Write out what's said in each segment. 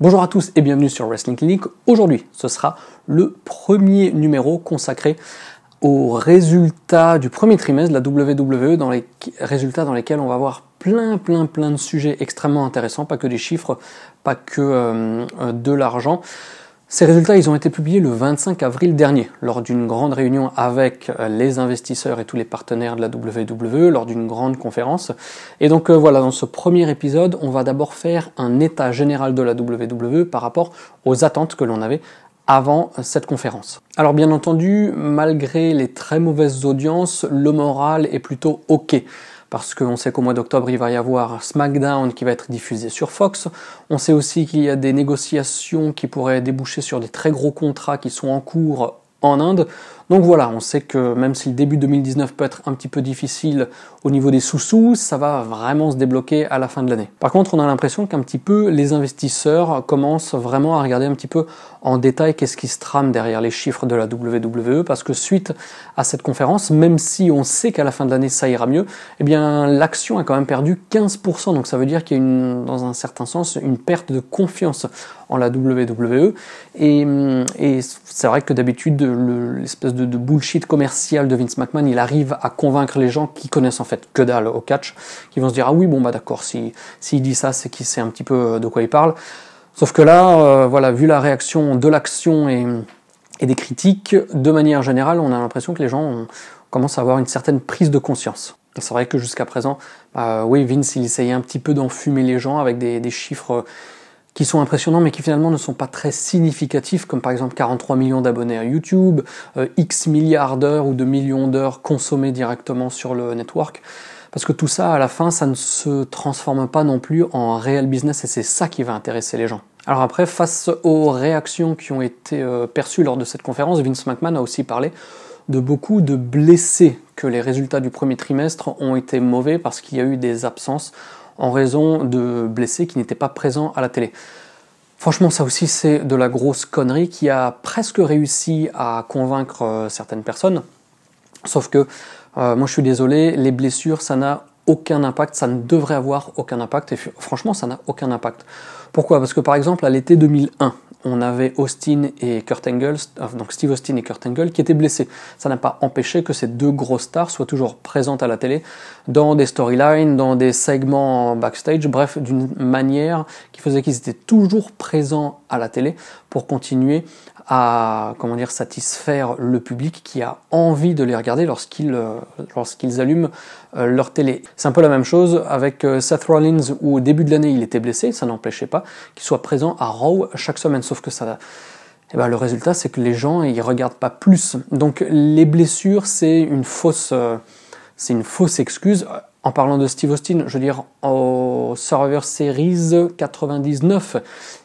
Bonjour à tous et bienvenue sur Wrestling Clinic. Aujourd'hui, ce sera le premier numéro consacré aux résultats du premier trimestre de la WWE, dans les résultats dans lesquels on va voir plein de sujets extrêmement intéressants, pas que des chiffres, pas que de l'argent. Ces résultats, ils ont été publiés le 25 avril dernier, lors d'une grande réunion avec les investisseurs et tous les partenaires de la WWE, lors d'une grande conférence. Et donc voilà, dans ce premier épisode, on va d'abord faire un état général de la WWE par rapport aux attentes que l'on avait avant cette conférence. Alors bien entendu, malgré les très mauvaises audiences, le moral est plutôt OK. Parce qu'on sait qu'au mois d'octobre, il va y avoir SmackDown qui va être diffusé sur Fox. On sait aussi qu'il y a des négociations qui pourraient déboucher sur des très gros contrats qui sont en cours en Inde. Donc voilà, on sait que même si le début 2019 peut être un petit peu difficile au niveau des sous-sous, ça va vraiment se débloquer à la fin de l'année. Par contre, on a l'impression qu'un petit peu les investisseurs commencent vraiment à regarder un petit peu en détail qu'est-ce qui se trame derrière les chiffres de la WWE, parce que suite à cette conférence, même si on sait qu'à la fin de l'année ça ira mieux, eh bien l'action a quand même perdu 15%, donc ça veut dire qu'il y a dans un certain sens une perte de confiance en la WWE, et c'est vrai que d'habitude l'espèce de bullshit commercial de Vince McMahon, il arrive à convaincre les gens qui connaissent en fait que dalle au catch, qui vont se dire ah oui bon bah d'accord, s'il dit ça c'est qu'il sait un petit peu de quoi il parle. Sauf que là, voilà, vu la réaction de l'action et des critiques, de manière générale, on a l'impression que les gens commencent à avoir une certaine prise de conscience. Et c'est vrai que jusqu'à présent, oui, Vince il essayait un petit peu d'enfumer les gens avec des chiffres qui sont impressionnants mais qui finalement ne sont pas très significatifs, comme par exemple 43 millions d'abonnés à YouTube, X milliards d'heures ou de millions d'heures consommées directement sur le network, parce que tout ça, à la fin, ça ne se transforme pas non plus en réel business, et c'est ça qui va intéresser les gens. Alors après, face aux réactions qui ont été perçues lors de cette conférence, Vince McMahon a aussi parlé de beaucoup de blessés, que les résultats du premier trimestre ont été mauvais parce qu'il y a eu des absences en raison de blessés qui n'étaient pas présents à la télé. Franchement, ça aussi, c'est de la grosse connerie qui a presque réussi à convaincre certaines personnes. Sauf que, moi je suis désolé, les blessures, ça n'a aucun impact, ça ne devrait avoir aucun impact, et franchement, ça n'a aucun impact. Pourquoi ? Parce que par exemple, à l'été 2001, on avait Austin et Kurt Angle, donc Steve Austin et Kurt Angle, qui étaient blessés. Ça n'a pas empêché que ces deux grosses stars soient toujours présentes à la télé, dans des storylines, dans des segments backstage, bref, d'une manière qui faisait qu'ils étaient toujours présents à la télé pour continuer à, satisfaire le public qui a envie de les regarder lorsqu'ils allument leur télé. C'est un peu la même chose avec Seth Rollins, où au début de l'année il était blessé, ça n'empêchait pas qu'il soit présent à Raw chaque semaine, sauf que ça, le résultat c'est que les gens ils regardent pas plus. Donc les blessures c'est une fausse excuse. En parlant de Steve Austin, je veux dire, au Survivor Series 99,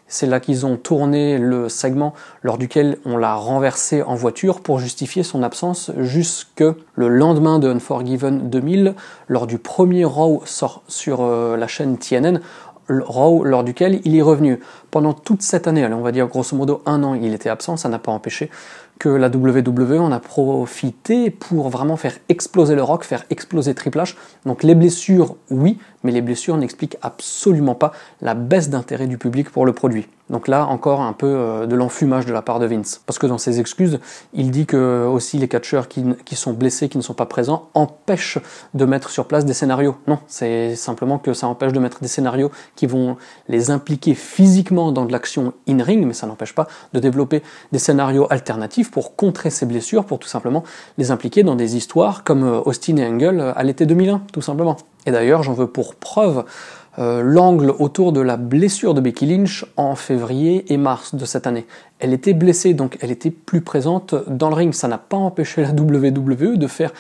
c'est là qu'ils ont tourné le segment lors duquel on l'a renversé en voiture pour justifier son absence jusque le lendemain de Unforgiven 2000, lors du premier Raw sort sur la chaîne TNN, Raw lors duquel il est revenu. Pendant toute cette année, on va dire grosso modo 1 an, il était absent, ça n'a pas empêché que la WWE en a profité pour vraiment faire exploser le Rock, faire exploser Triple H. Donc les blessures, oui, mais les blessures n'expliquent absolument pas la baisse d'intérêt du public pour le produit. Donc là, encore un peu de l'enfumage de la part de Vince. Parce que dans ses excuses, il dit que aussi les catcheurs qui sont blessés, qui ne sont pas présents, empêchent de mettre sur place des scénarios. Non, c'est simplement que ça empêche de mettre des scénarios qui vont les impliquer physiquement dans de l'action in-ring, mais ça n'empêche pas de développer des scénarios alternatifs pour contrer ces blessures, pour tout simplement les impliquer dans des histoires comme Austin et Angle à l'été 2001, tout simplement. Et d'ailleurs, j'en veux pour preuve l'angle autour de la blessure de Becky Lynch en février et mars de cette année. Elle était blessée, donc elle était plus présente dans le ring. Ça n'a pas empêché la WWE de faire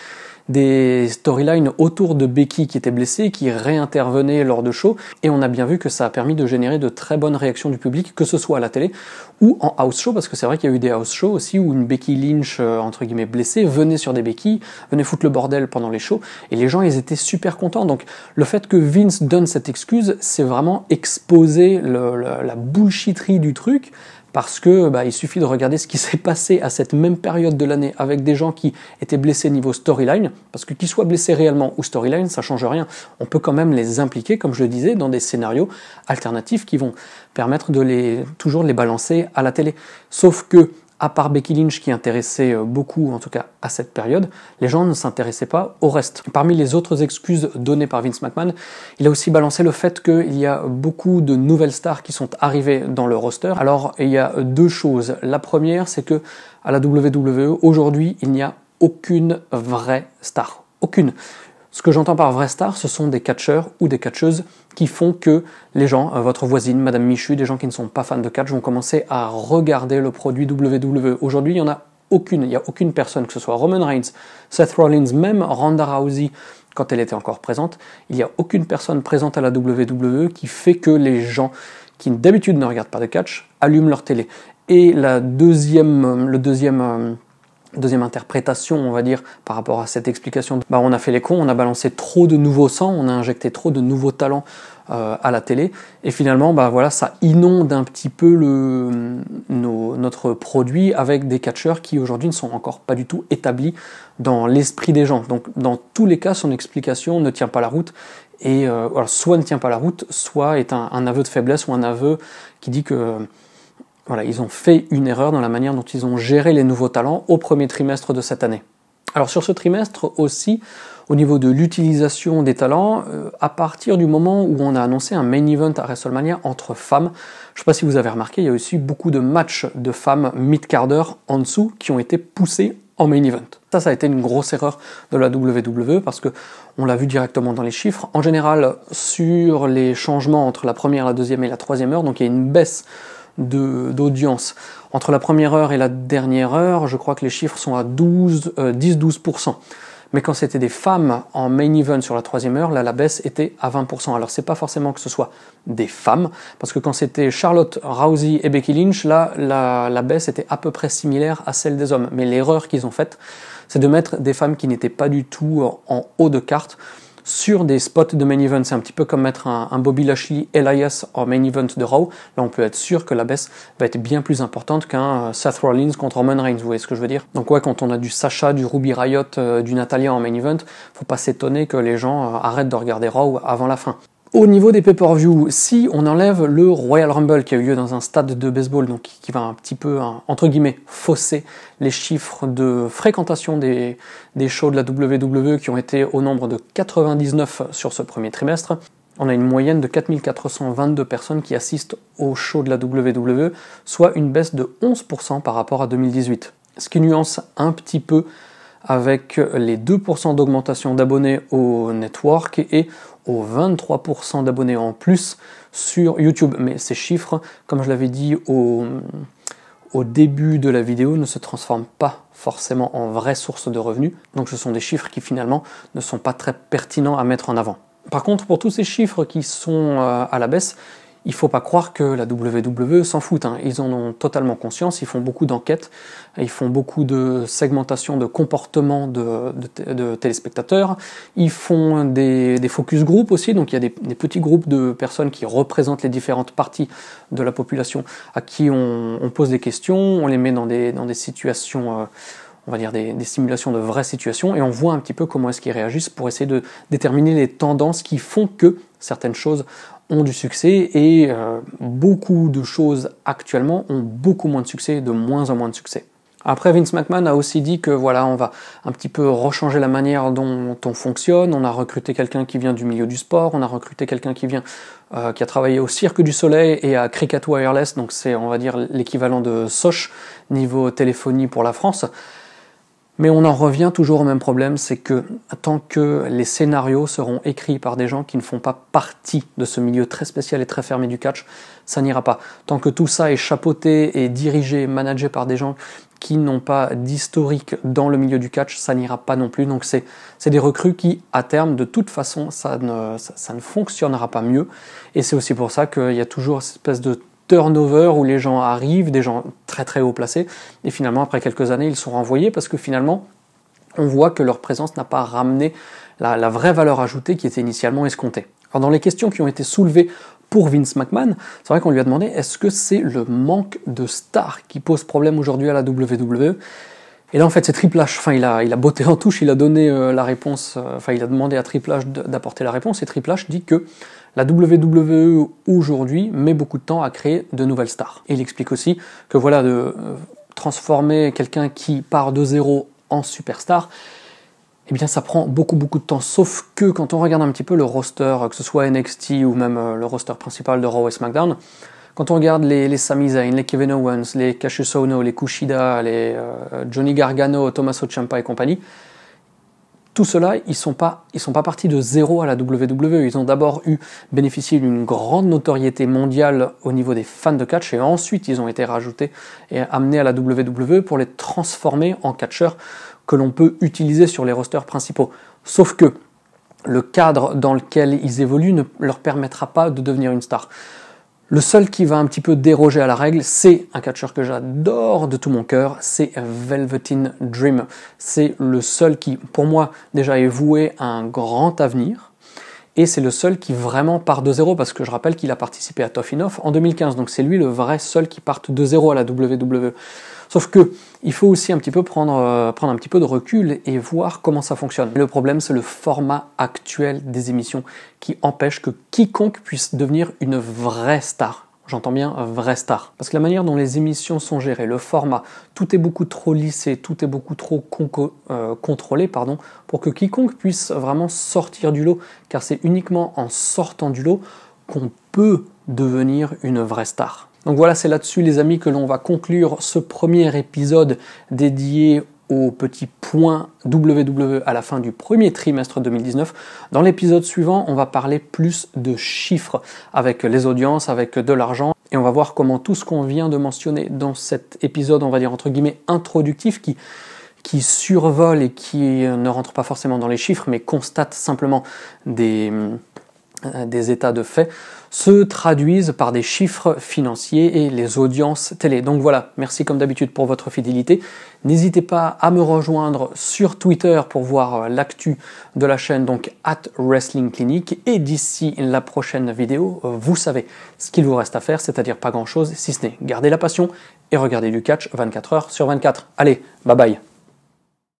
des storylines autour de Becky qui était blessée, qui réintervenait lors de shows, et on a bien vu que ça a permis de générer de très bonnes réactions du public, que ce soit à la télé ou en house show, parce que c'est vrai qu'il y a eu des house shows aussi où une Becky Lynch, entre guillemets, blessée, venait sur des béquilles, venait foutre le bordel pendant les shows, et les gens, ils étaient super contents. Donc le fait que Vince donne cette excuse, c'est vraiment exposer la bullshitterie du truc, parce que il suffit de regarder ce qui s'est passé à cette même période de l'année avec des gens qui étaient blessés niveau storyline, parce que qu'ils soient blessés réellement ou storyline, ça change rien. On peut quand même les impliquer, comme je le disais, dans des scénarios alternatifs qui vont permettre de toujours les balancer à la télé. Sauf que, à part Becky Lynch qui intéressait beaucoup, en tout cas à cette période, les gens ne s'intéressaient pas au reste. Parmi les autres excuses données par Vince McMahon, il a aussi balancé le fait qu'il y a beaucoup de nouvelles stars qui sont arrivées dans le roster. Alors, il y a deux choses. La première, c'est que à la WWE, aujourd'hui, il n'y a aucune vraie star. Aucune. Ce que j'entends par vraie star, ce sont des catcheurs ou des catcheuses qui font que les gens, votre voisine, Madame Michu, des gens qui ne sont pas fans de catch, vont commencer à regarder le produit WWE. Aujourd'hui, il n'y en a aucune. Il n'y a aucune personne, que ce soit Roman Reigns, Seth Rollins, même Ronda Rousey, quand elle était encore présente, il n'y a aucune personne présente à la WWE qui fait que les gens qui d'habitude ne regardent pas de catch allument leur télé. Et deuxième interprétation, on va dire, par rapport à cette explication, on a fait les cons, on a balancé trop de nouveaux sangs, on a injecté trop de nouveaux talents à la télé, et finalement, ça inonde un petit peu notre produit avec des catcheurs qui aujourd'hui ne sont encore pas du tout établis dans l'esprit des gens. Donc, dans tous les cas, son explication ne tient pas la route, et soit ne tient pas la route, soit est un aveu de faiblesse ou un aveu qui dit que ils ont fait une erreur dans la manière dont ils ont géré les nouveaux talents au premier trimestre de cette année. Alors sur ce trimestre aussi, au niveau de l'utilisation des talents, à partir du moment où on a annoncé un main event à WrestleMania entre femmes, je ne sais pas si vous avez remarqué, il y a aussi beaucoup de matchs de femmes mid-carder en dessous qui ont été poussés en main event. Ça a été une grosse erreur de la WWE parce que on l'a vu directement dans les chiffres. En général, sur les changements entre la première, la deuxième et la troisième heure, donc il y a une baisse d'audience. Entre la première heure et la dernière heure, je crois que les chiffres sont à 10-12%. Mais quand c'était des femmes en main event sur la troisième heure, là, la baisse était à 20%. Alors, c'est pas forcément que ce soit des femmes, parce que quand c'était Charlotte, Rousey et Becky Lynch, là, la baisse était à peu près similaire à celle des hommes. Mais l'erreur qu'ils ont faite, c'est de mettre des femmes qui n'étaient pas du tout en haut de carte sur des spots de main event. C'est un petit peu comme mettre un Bobby Lashley Elias en main event de Raw. Là, on peut être sûr que la baisse va être bien plus importante qu'un Seth Rollins contre Roman Reigns, vous voyez ce que je veux dire? Donc ouais, quand on a du Sasha, du Ruby Riott, du Natalia en main event, faut pas s'étonner que les gens arrêtent de regarder Raw avant la fin. Au niveau des pay-per-view, si on enlève le Royal Rumble qui a eu lieu dans un stade de baseball, donc qui va un petit peu, entre guillemets, fausser les chiffres de fréquentation des shows de la WWE qui ont été au nombre de 99 sur ce premier trimestre, on a une moyenne de 4422 personnes qui assistent aux shows de la WWE, soit une baisse de 11% par rapport à 2018. Ce qui nuance un petit peu avec les 2% d'augmentation d'abonnés au network et aux 23% d'abonnés en plus sur YouTube. Mais ces chiffres, comme je l'avais dit au début de la vidéo, ne se transforment pas forcément en vraie source de revenus. Donc ce sont des chiffres qui finalement ne sont pas très pertinents à mettre en avant. Par contre, pour tous ces chiffres qui sont à la baisse, il ne faut pas croire que la WWE s'en fout. Ils en ont totalement conscience, ils font beaucoup d'enquêtes, ils font beaucoup de segmentation de comportement de téléspectateurs, ils font des focus group aussi, donc il y a des petits groupes de personnes qui représentent les différentes parties de la population à qui on pose des questions, on les met dans des situations... on va dire des simulations de vraies situations, et on voit un petit peu comment est-ce qu'ils réagissent pour essayer de déterminer les tendances qui font que certaines choses ont du succès, et beaucoup de choses actuellement ont beaucoup moins de succès, de moins en moins de succès. Après, Vince McMahon a aussi dit que voilà, on va un petit peu rechanger la manière dont on fonctionne. On a recruté quelqu'un qui vient du milieu du sport, on a recruté quelqu'un qui a travaillé au Cirque du Soleil et à Cricket Wireless, donc c'est, on va dire, l'équivalent de Soch niveau téléphonie pour la France. Mais on en revient toujours au même problème, c'est que tant que les scénarios seront écrits par des gens qui ne font pas partie de ce milieu très spécial et très fermé du catch, ça n'ira pas. Tant que tout ça est chapeauté et dirigé, managé par des gens qui n'ont pas d'historique dans le milieu du catch, ça n'ira pas non plus. Donc c'est des recrues qui, à terme, de toute façon, ça ne fonctionnera pas mieux. Et c'est aussi pour ça qu'il y a toujours cette espèce de turnover où les gens arrivent, des gens très très haut placés, et finalement après quelques années ils sont renvoyés parce que finalement on voit que leur présence n'a pas ramené la vraie valeur ajoutée qui était initialement escomptée. Alors dans les questions qui ont été soulevées pour Vince McMahon, c'est vrai qu'on lui a demandé est-ce que c'est le manque de stars qui pose problème aujourd'hui à la WWE. Et là en fait c'est Triple H, enfin il a botté en touche, il a donné la réponse, il a demandé à Triple H d'apporter la réponse, et Triple H dit que la WWE aujourd'hui met beaucoup de temps à créer de nouvelles stars. Et il explique aussi que voilà, de transformer quelqu'un qui part de zéro en superstar, eh bien ça prend beaucoup de temps, sauf que quand on regarde un petit peu le roster, que ce soit NXT ou même le roster principal de Raw et SmackDown, quand on regarde les Sami Zayn, les Kevin Owens, les Kassius Ohno, les Kushida, les Johnny Gargano, Tommaso Ciampa et compagnie, tout cela, ils sont pas partis de zéro à la WWE. Ils ont d'abord bénéficié d'une grande notoriété mondiale au niveau des fans de catch, et ensuite ils ont été rajoutés et amenés à la WWE pour les transformer en catcheurs que l'on peut utiliser sur les rosters principaux. Sauf que le cadre dans lequel ils évoluent ne leur permettra pas de devenir une star. Le seul qui va un petit peu déroger à la règle, c'est un catcheur que j'adore de tout mon cœur, c'est Velveteen Dream. C'est le seul qui, pour moi, déjà est voué à un grand avenir, et c'est le seul qui vraiment part de zéro, parce que je rappelle qu'il a participé à Tough Enough en 2015, donc c'est lui le vrai seul qui part de zéro à la WWE. Sauf que il faut aussi un petit peu prendre un petit peu de recul et voir comment ça fonctionne. Le problème, c'est le format actuel des émissions qui empêche que quiconque puisse devenir une vraie star. J'entends bien vraie star. Parce que la manière dont les émissions sont gérées, le format, tout est beaucoup trop lissé, tout est beaucoup trop contrôlé, pour que quiconque puisse vraiment sortir du lot. Car c'est uniquement en sortant du lot qu'on peut devenir une vraie star. Donc voilà, c'est là-dessus les amis que l'on va conclure ce premier épisode dédié au petit point WWE à la fin du premier trimestre 2019. Dans l'épisode suivant, on va parler plus de chiffres, avec les audiences, avec de l'argent, et on va voir comment tout ce qu'on vient de mentionner dans cet épisode, on va dire entre guillemets introductif, qui survole et qui ne rentre pas forcément dans les chiffres, mais constate simplement des états de fait, se traduisent par des chiffres financiers et les audiences télé. Donc voilà, merci comme d'habitude pour votre fidélité. N'hésitez pas à me rejoindre sur Twitter pour voir l'actu de la chaîne, donc @WrestlingClinic. Et d'ici la prochaine vidéo, vous savez ce qu'il vous reste à faire, c'est-à-dire pas grand-chose, si ce n'est garder la passion et regarder du catch 24 heures sur 24. Allez, bye bye.